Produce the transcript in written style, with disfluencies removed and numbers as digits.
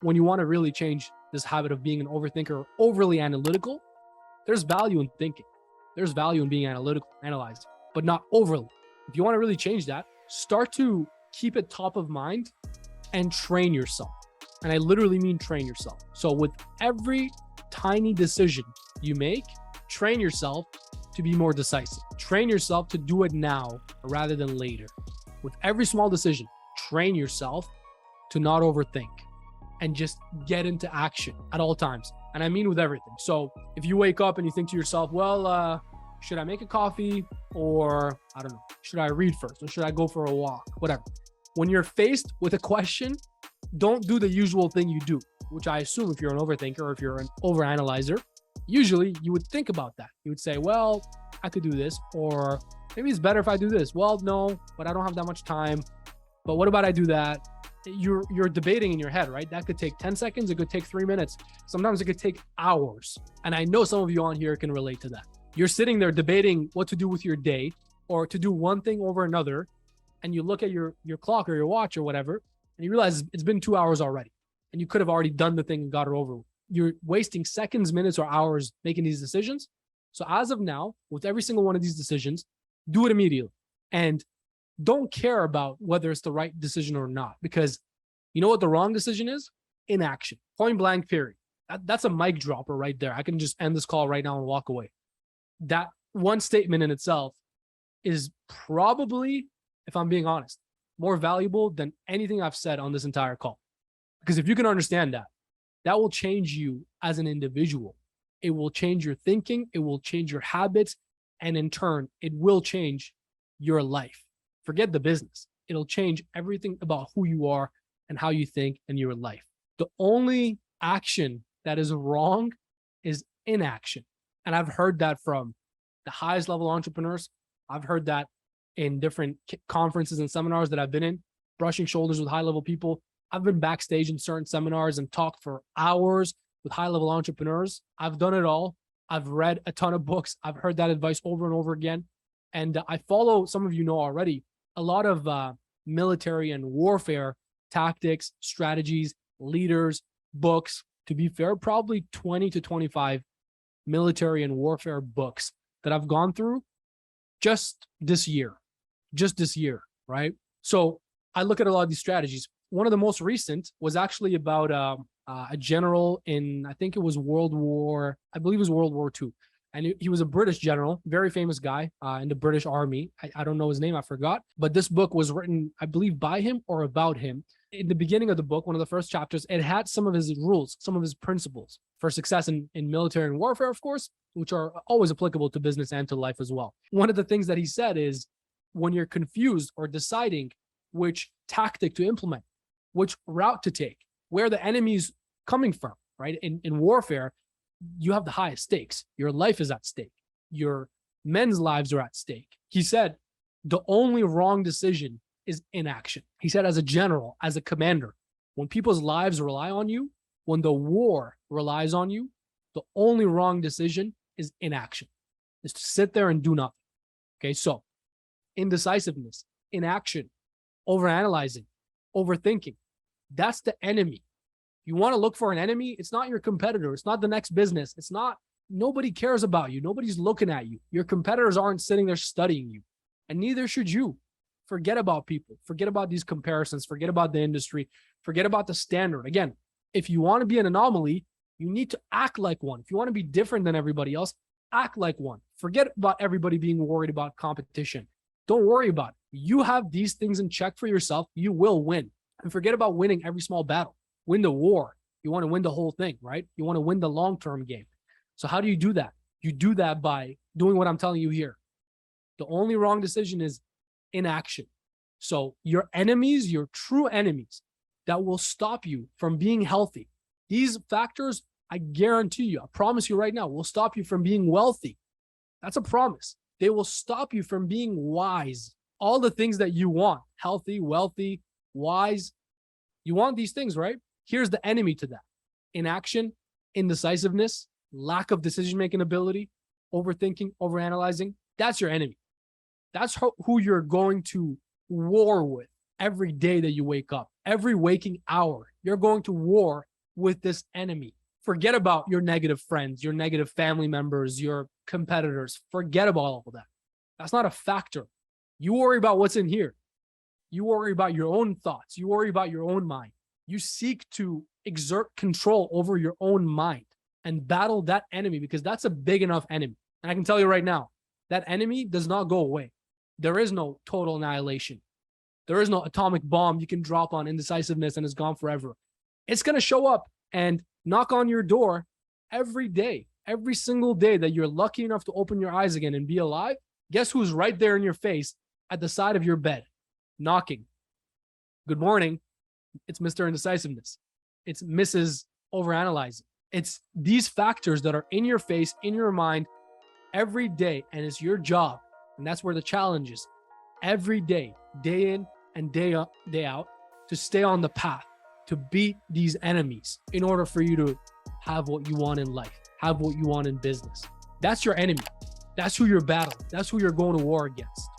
when you want to really change this habit of being an overthinker or overly analytical, there's value in thinking. There's value in being analytical, analyzing, but not overly. If you want to really change that, start to keep it top of mind and train yourself. And I literally mean train yourself. So with every tiny decision you make, train yourself to be more decisive. Train yourself to do it now rather than later. With every small decision, train yourself to not overthink and just get into action at all times. And I mean with everything. So if you wake up and you think to yourself, well, should I make a coffee, or I don't know, should I read first, or should I go for a walk, whatever. When you're faced with a question, don't do the usual thing you do, which I assume if you're an overthinker or if you're an overanalyzer, usually you would think about that. You would say, well, I could do this, or maybe it's better if I do this. Well, no, but I don't have that much time. But what about I do that? You're debating in your head, right? That could take 10 seconds. It could take 3 minutes. Sometimes it could take hours. And I know some of you on here can relate to that. You're sitting there debating what to do with your day, or to do one thing over another. And you look at your clock or your watch or whatever, and you realize it's been 2 hours already. And you could have already done the thing and got it over with. You're wasting seconds, minutes, or hours making these decisions. So as of now, with every single one of these decisions, do it immediately. And don't care about whether it's the right decision or not, because you know what the wrong decision is? Inaction. Point blank, period. That's a mic dropper right there. I can just end this call right now and walk away. That one statement in itself is probably, if I'm being honest, more valuable than anything I've said on this entire call. Because if you can understand that, that will change you as an individual. It will change your thinking. It will change your habits. And in turn, it will change your life. Forget the business. It'll change everything about who you are and how you think in your life. The only action that is wrong is inaction. And I've heard that from the highest level entrepreneurs. I've heard that in different conferences and seminars that I've been in, brushing shoulders with high level people. I've been backstage in certain seminars and talked for hours with high level entrepreneurs. I've done it all. I've read a ton of books. I've heard that advice over and over again. And I follow, some of you know already, a lot of military and warfare tactics, strategies, leaders, books. To be fair, probably 20 to 25 military and warfare books that I've gone through just this year, right? So I look at a lot of these strategies. One of the most recent was actually about a general in, I think it was World War II. And he was a British general, very famous guy in the British Army. I don't know his name, I forgot. But this book was written, I believe, by him or about him. In the beginning of the book, one of the first chapters, it had some of his rules, some of his principles for success in military and warfare, of course, which are always applicable to business and to life as well. One of the things that he said is, when you're confused or deciding which tactic to implement, which route to take, where the enemy's coming from, right? In warfare, you have the highest stakes. Your life is at stake. Your men's lives are at stake. He said, the only wrong decision is inaction. He said, as a general, as a commander, when people's lives rely on you, when the war relies on you, the only wrong decision is inaction, is to sit there and do nothing. Okay, so indecisiveness, inaction, overanalyzing, overthinking, that's the enemy. You want to look for an enemy? It's not your competitor. It's not the next business. It's not, nobody cares about you. Nobody's looking at you. Your competitors aren't sitting there studying you, and neither should you. Forget about people. Forget about these comparisons. Forget about the industry. Forget about the standard. Again, if you want to be an anomaly, you need to act like one. If you want to be different than everybody else, act like one. Forget about everybody being worried about competition. Don't worry about it. You have these things in check for yourself. You will win. And forget about winning every small battle. Win the war. You want to win the whole thing, right? You want to win the long-term game. So how do you do that? You do that by doing what I'm telling you here. The only wrong decision is inaction. So your enemies, your true enemies that will stop you from being healthy, these factors, I guarantee you, I promise you right now, will stop you from being wealthy. That's a promise. They will stop you from being wise. All the things that you want, healthy, wealthy, wise, you want these things, right? Here's the enemy to that: inaction, indecisiveness, lack of decision-making ability, overthinking, overanalyzing. That's your enemy. That's who you're going to war with every day that you wake up. Every waking hour, you're going to war with this enemy. Forget about your negative friends, your negative family members, your competitors. Forget about all of that. That's not a factor. You worry about what's in here. You worry about your own thoughts. You worry about your own mind. You seek to exert control over your own mind and battle that enemy, because that's a big enough enemy. And I can tell you right now, that enemy does not go away. There is no total annihilation. There is no atomic bomb you can drop on indecisiveness and it's gone forever. It's going to show up and knock on your door every day, every single day that you're lucky enough to open your eyes again and be alive. Guess who's right there in your face at the side of your bed, knocking? Good morning. It's Mr. Indecisiveness. It's Mrs. Overanalyzing. It's these factors that are in your face, in your mind every day. And it's your job. And that's where the challenge is. Every day, day in and day out, to stay on the path, to beat these enemies in order for you to have what you want in life, have what you want in business. That's your enemy. That's who you're battling. That's who you're going to war against.